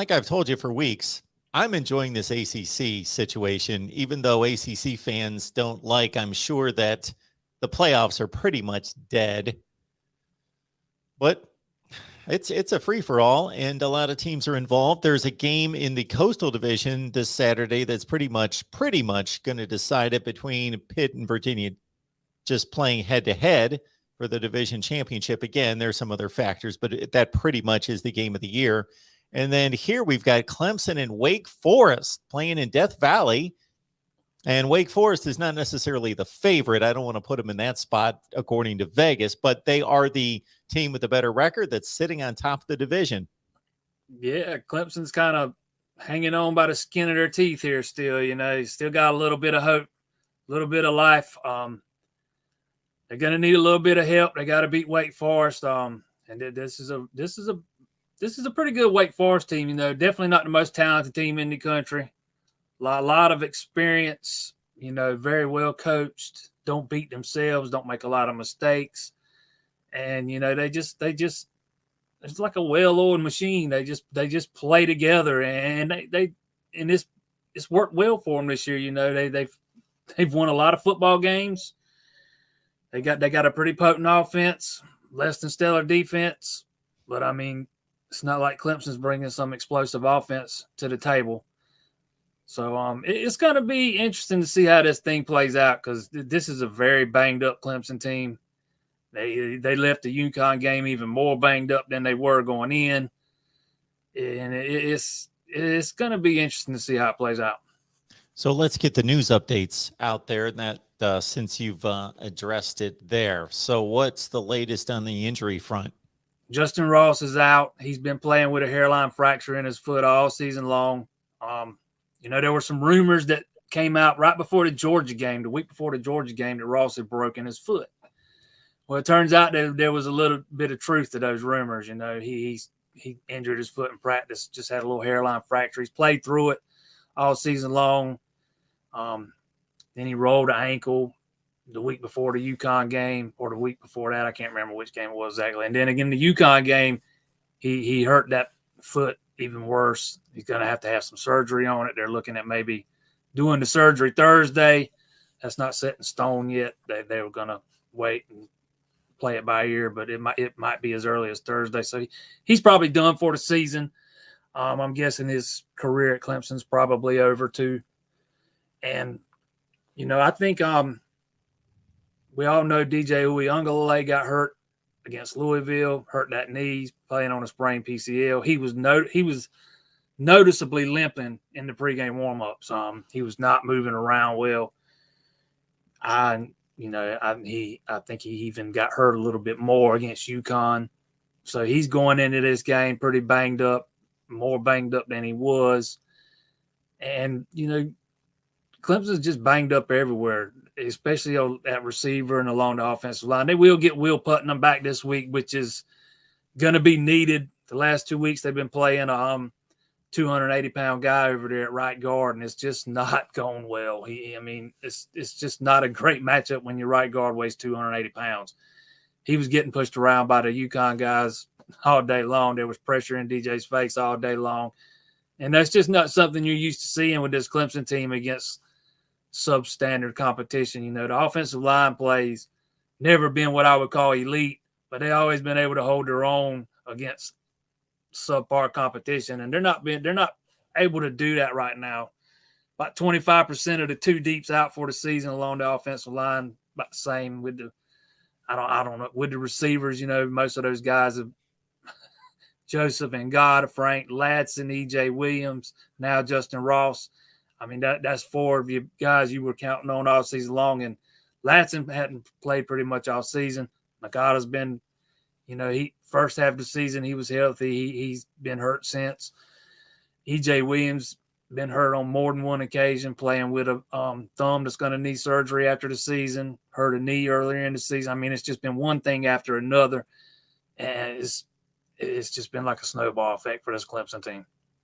like I've told you for weeks, I'm enjoying this ACC situation, even though ACC fans don't like, I'm sure that the playoffs are pretty much dead. But it's a free for all, and a lot of teams are involved. There's a game in the Coastal Division this Saturday that's pretty much going to decide it between Pitt and Virginia, just playing head to head for the division championship. Again, there's some other factors, but that pretty much is the game of the year. And then here we've got Clemson and Wake Forest playing in Death Valley. And Wake Forest is not necessarily the favorite. I don't want to put them in that spot according to Vegas, but they are the team with the better record that's sitting on top of the division. Yeah, Clemson's kind of hanging on by the skin of their teeth here still. Still got a little bit of hope, a little bit of life. They're going to need a little bit of help. They got to beat Wake Forest. And this is a pretty good Wake Forest team. Definitely not the most talented team in the country. A lot of experience. Very well coached. Don't beat themselves. Don't make a lot of mistakes. And they just it's like a well-oiled machine. They just play together, and it's worked well for them this year. They've won a lot of football games. They got a pretty potent offense, less than stellar defense, but I mean, it's not like Clemson's bringing some explosive offense to the table. So it's going to be interesting to see how this thing plays out, because this is a very banged up Clemson team. They left the UConn game even more banged up than they were going in, and it's going to be interesting to see how it plays out. So let's get the news updates out there, and that since you've addressed it there. So what's the latest on the injury front? Justin Ross is out. He's been playing with a hairline fracture in his foot all season long. There were some rumors that came out right before the Georgia game, the week before the Georgia game, that Ross had broken his foot. Well, it turns out that there was a little bit of truth to those rumors. He injured his foot in practice, just had a little hairline fracture. He's played through it all season long. Then he rolled an ankle the week before the UConn game, or the week before that. I can't remember which game it was exactly. And then again, the UConn game, he hurt that foot even worse. He's going to have some surgery on it. They're looking at maybe doing the surgery Thursday. That's not set in stone yet. They were going to wait and play it by ear, but it might be as early as Thursday. So he's probably done for the season. I'm guessing his career at Clemson's probably over too. And I think we all know DJ Uiagalelei got hurt against Louisville, hurt that knee, playing on a sprained PCL. He was noticeably limping in the pregame warmups. He was not moving around well. I think he even got hurt a little bit more against UConn. So he's going into this game pretty banged up, more banged up than he was. And, Clemson's just banged up everywhere, especially at receiver and along the offensive line. They will get Will Putnam back this week, which is going to be needed. The last 2 weeks they've been playing a 280-pound guy over there at right guard, and it's just not going well. It's just not a great matchup when your right guard weighs 280 pounds. He was getting pushed around by the UConn guys all day long. There was pressure in DJ's face all day long. And that's just not something you're used to seeing with this Clemson team against substandard competition. The offensive line plays never been what I would call elite, but they always been able to hold their own against subpar competition, and they're not able to do that right now. About 25% of the two deeps out for the season along the offensive line. About the same with the I don't know, with the receivers. Most of those guys have Joseph and God, Frank Ladson, EJ Williams, now Justin Ross. I mean, that's four of you guys you were counting on all season long, and Ladson hadn't played pretty much all season. Nakata's been, he first half of the season he was healthy. He's been hurt since. EJ Williams been hurt on more than one occasion, playing with a thumb that's going to need surgery after the season. Hurt a knee earlier in the season. I mean, it's just been one thing after another, and it's just been like a snowball effect for this Clemson team.